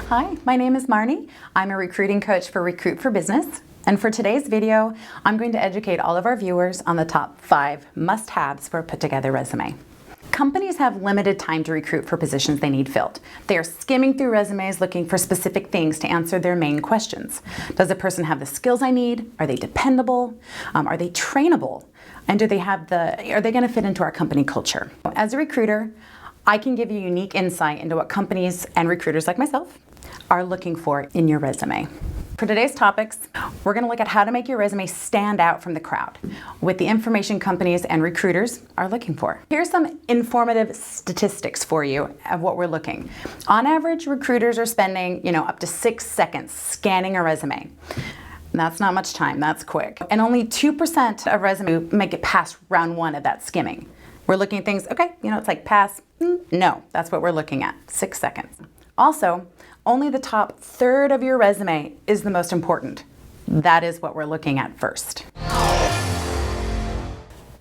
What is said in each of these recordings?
Hi, my name is Marnie. I'm a recruiting coach for Recruit for Business. And for today's video, I'm going to educate all of our viewers on the top 5 must-haves for a put-together resume. Companies have limited time to recruit for positions they need filled. They are skimming through resumes looking for specific things to answer their main questions. Does the person have the skills I need? Are they dependable? Are they trainable? And are they going to fit into our company culture? As a recruiter, I can give you unique insight into what companies and recruiters like myself are looking for in your resume. For today's topics, we're going to look at how to make your resume stand out from the crowd with the information companies and recruiters are looking for. Here's some informative statistics for you of what we're looking. On average, recruiters are spending, up to 6 seconds scanning a resume. That's not much time, that's quick. And only 2% of resumes make it past round 1 of that skimming. We're looking at things, okay, it's like pass, no, that's what we're looking at, 6 seconds. Also, only the top third of your resume is the most important. That is what we're looking at first.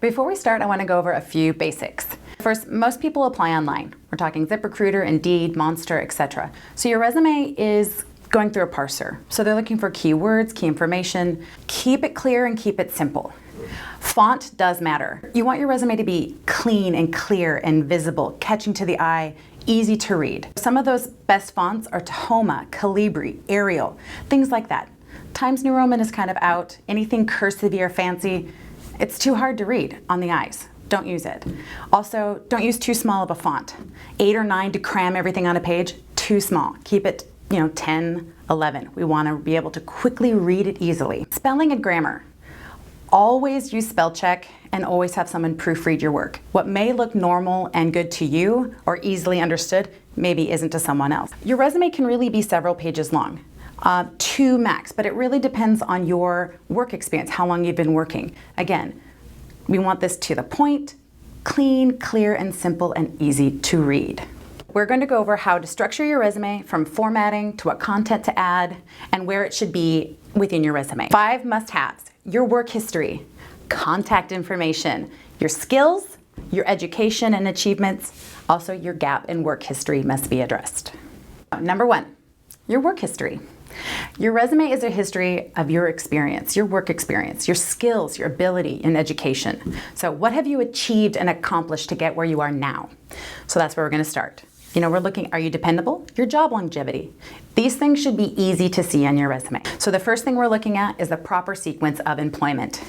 Before we start, I want to go over a few basics. First, most people apply online. We're talking ZipRecruiter, Indeed, Monster, etc. So your resume is going through a parser. So they're looking for keywords, key information. Keep it clear and keep it simple. Font does matter. You want your resume to be clean and clear and visible, catching to the eye, easy to read. Some of those best fonts are Tahoma, Calibri, Arial, things like that. Times New Roman is kind of out. Anything cursive or fancy, it's too hard to read on the eyes. Don't use it. Also, don't use too small of a font. 8 or 9 to cram everything on a page, too small. Keep it, 10, 11. We want to be able to quickly read it easily. Spelling and grammar. Always use spell check and always have someone proofread your work. What may look normal and good to you or easily understood maybe isn't to someone else. Your resume can really be several pages long, 2 max, but it really depends on your work experience, how long you've been working. Again, we want this to the point, clean, clear, and simple and easy to read. We're going to go over how to structure your resume from formatting to what content to add and where it should be within your resume. 5 must-haves. Your work history, contact information, your skills, your education and achievements, also your gap in work history must be addressed. Number 1, your work history. Your resume is a history of your experience, your work experience, your skills, your ability in education. So what have you achieved and accomplished to get where you are now? So that's where we're going to start. We're looking, are you dependable? Your job longevity. These things should be easy to see on your resume. So the first thing we're looking at is the proper sequence of employment.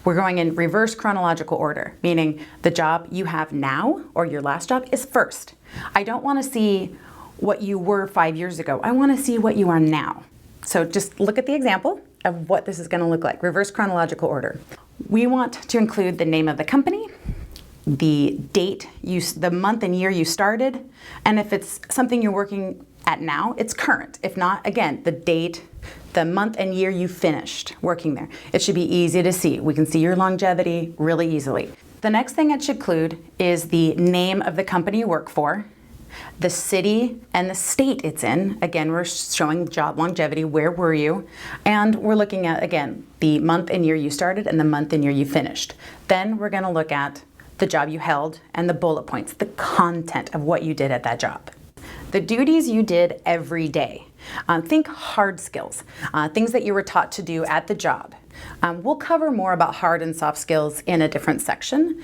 We're going in reverse chronological order, meaning the job you have now or your last job is first. I don't want to see what you were 5 years ago. I want to see what you are now. So just look at the example of what this is going to look like, reverse chronological order. We want to include the name of the company, the date, the month and year you started, and if it's something you're working at now, it's current. If not, again, the date, the month and year you finished working there. It should be easy to see. We can see your longevity really easily. The next thing it should include is the name of the company you work for, the city and the state it's in. Again, we're showing job longevity, where were you? And we're looking at, again, the month and year you started and the month and year you finished. Then we're going to look at the job you held and the bullet points, the content of what you did at that job. The duties you did every day. Think hard skills, things that you were taught to do at the job. We'll cover more about hard and soft skills in a different section,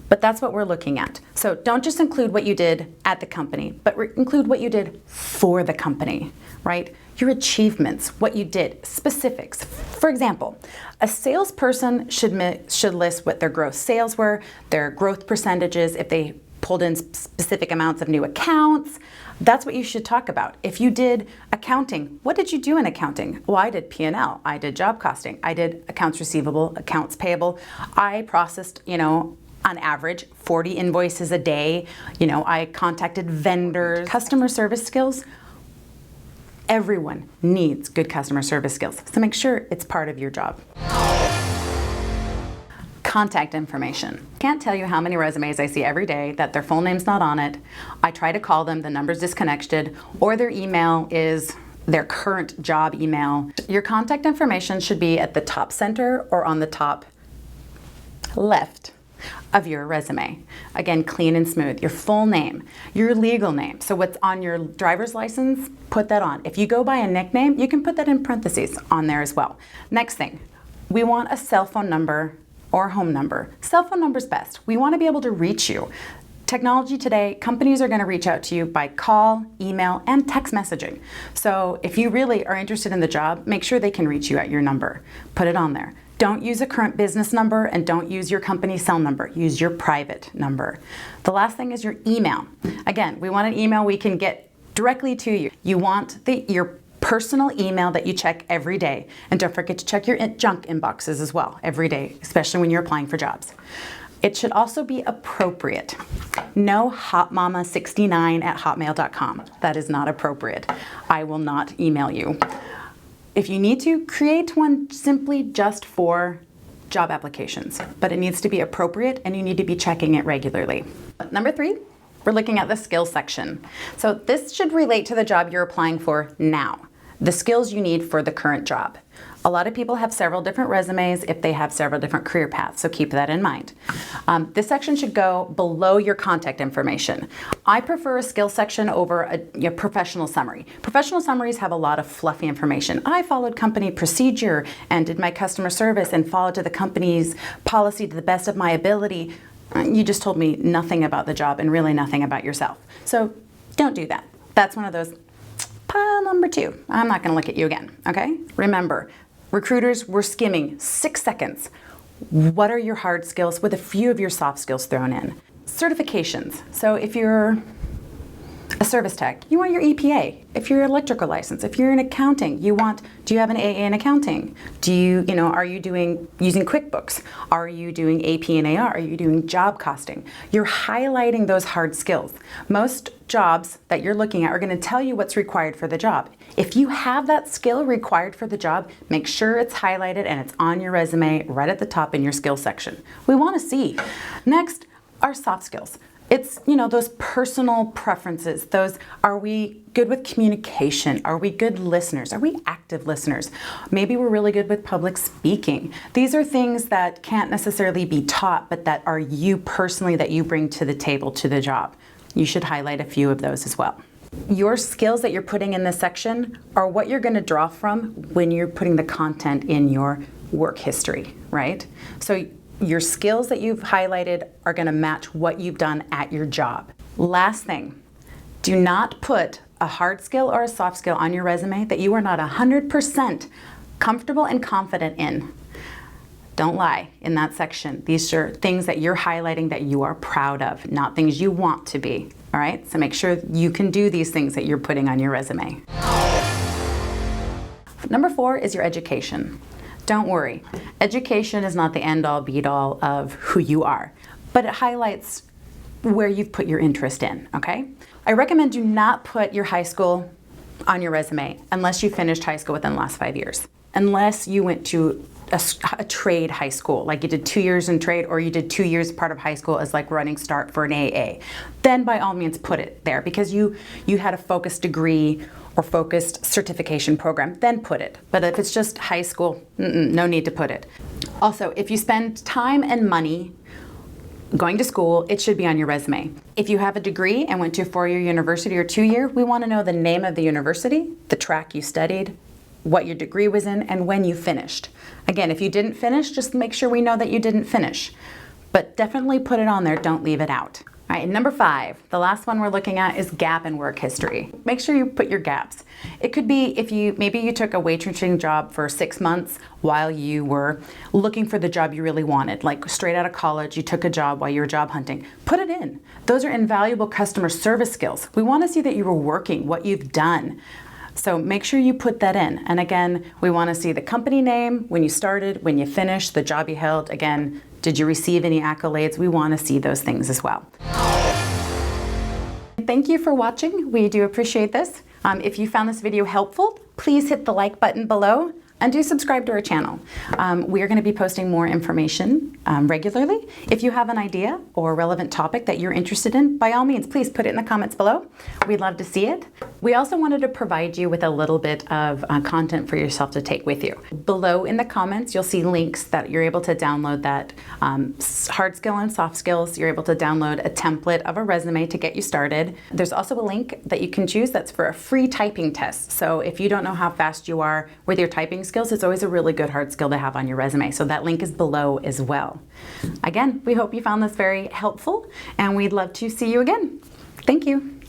but that's what we're looking at. So don't just include what you did at the company, but include what you did for the company, right? Your achievements, what you did, specifics. For example, a salesperson should list what their gross sales were, their growth percentages, if they pulled in specific amounts of new accounts. That's what you should talk about. If you did accounting, what did you do in accounting? Well, I did P&L, I did job costing, I did accounts receivable, accounts payable. I processed, on average, 40 invoices a day. I contacted vendors. Customer service skills. Everyone needs good customer service skills, so make sure it's part of your job. Contact information. Can't tell you how many resumes I see every day that their full name's not on it. I try to call them, the number's disconnected, or their email is their current job email. Your contact information should be at the top center or on the top left of your resume. again, clean and smooth. Your full name, your legal name. So what's on your driver's license, put that on. If you go by a nickname, you can put that in parentheses on there as well. Next thing, we want a cell phone number or home number. Cell phone number is best. We want to be able to reach you. Technology today, companies are going to reach out to you by call, email, and text messaging. So if you really are interested in the job, make sure they can reach you at your number. Put it on there. Don't use a current business number and don't use your company cell number. Use your private number. The last thing is your email. Again, we want an email we can get directly to you. You want your personal email that you check every day. And don't forget to check your junk inboxes as well every day, especially when you're applying for jobs. It should also be appropriate. No hotmama69@hotmail.com. That is not appropriate. I will not email you. If you need to, create one simply just for job applications, but it needs to be appropriate and you need to be checking it regularly. Number 3, we're looking at the skills section. So this should relate to the job you're applying for now, the skills you need for the current job. A lot of people have several different resumes if they have several different career paths, so keep that in mind. This section should go below your contact information. I prefer a skills section over a professional summary. Professional summaries have a lot of fluffy information. I followed company procedure and did my customer service and followed to the company's policy to the best of my ability. You just told me nothing about the job and really nothing about yourself. So don't do that. That's one of those. Pile number 2. I'm not going to look at you again, okay? Remember, recruiters, we're skimming 6 seconds. What are your hard skills with a few of your soft skills thrown in? Certifications. So if you're a service tech, you want your EPA. If you're electrical license, if you're in accounting, do you have an AA in accounting? Are you using QuickBooks? Are you doing AP and AR? Are you doing job costing? You're highlighting those hard skills. Most jobs that you're looking at are going to tell you what's required for the job. If you have that skill required for the job, make sure it's highlighted and it's on your resume right at the top in your skills section. We want to see. Next, our soft skills. It's, those personal preferences. Are we good with communication? Are we good listeners? Are we active listeners? Maybe we're really good with public speaking. These are things that can't necessarily be taught, but that are you personally that you bring to the table, to the job. You should highlight a few of those as well. Your skills that you're putting in this section are what you're going to draw from when you're putting the content in your work history, right? So your skills that you've highlighted are going to match what you've done at your job. Last thing, do not put a hard skill or a soft skill on your resume that you are not 100% comfortable and confident in. Don't lie in that section. These are things that you're highlighting that you are proud of, not things you want to be. All right? So make sure you can do these things that you're putting on your resume. Number 4 is your education. Don't worry, education is not the end-all be-all of who you are, but it highlights where you've put your interest in, okay? I recommend do not put your high school on your resume unless you finished high school within the last 5 years. Unless you went to a trade high school, like you did 2 years in trade or you did 2 years part of high school as like running start for an AA. Then by all means put it there because you had a focused degree or focused certification program, then put it. But if it's just high school, no need to put it. Also, if you spend time and money going to school, it should be on your resume. If you have a degree and went to a 4-year university or 2-year, we want to know the name of the university, the track you studied, what your degree was in, and when you finished. Again, if you didn't finish, just make sure we know that you didn't finish. But definitely put it on there, don't leave it out. All right, number 5, the last one we're looking at is gap in work history. Make sure you put your gaps. It could be if maybe you took a waitressing job for 6 months while you were looking for the job you really wanted, like straight out of college, you took a job while you were job hunting. Put it in. Those are invaluable customer service skills. We want to see that you were working, what you've done. So make sure you put that in. And again, we want to see the company name, when you started, when you finished, the job you held. Again, did you receive any accolades? We want to see those things as well. Thank you for watching. We do appreciate this. If you found this video helpful, please hit the like button below. And do subscribe to our channel. We are going to be posting more information regularly. If you have an idea or relevant topic that you're interested in, by all means, please put it in the comments below. We'd love to see it. We also wanted to provide you with a little bit of content for yourself to take with you. Below in the comments, you'll see links that you're able to download that hard skill and soft skills. You're able to download a template of a resume to get you started. There's also a link that you can choose that's for a free typing test. So if you don't know how fast you are with your typing skills, it's always a really good hard skill to have on your resume. So that link is below as well. Again, we hope you found this very helpful, and we'd love to see you again. Thank you.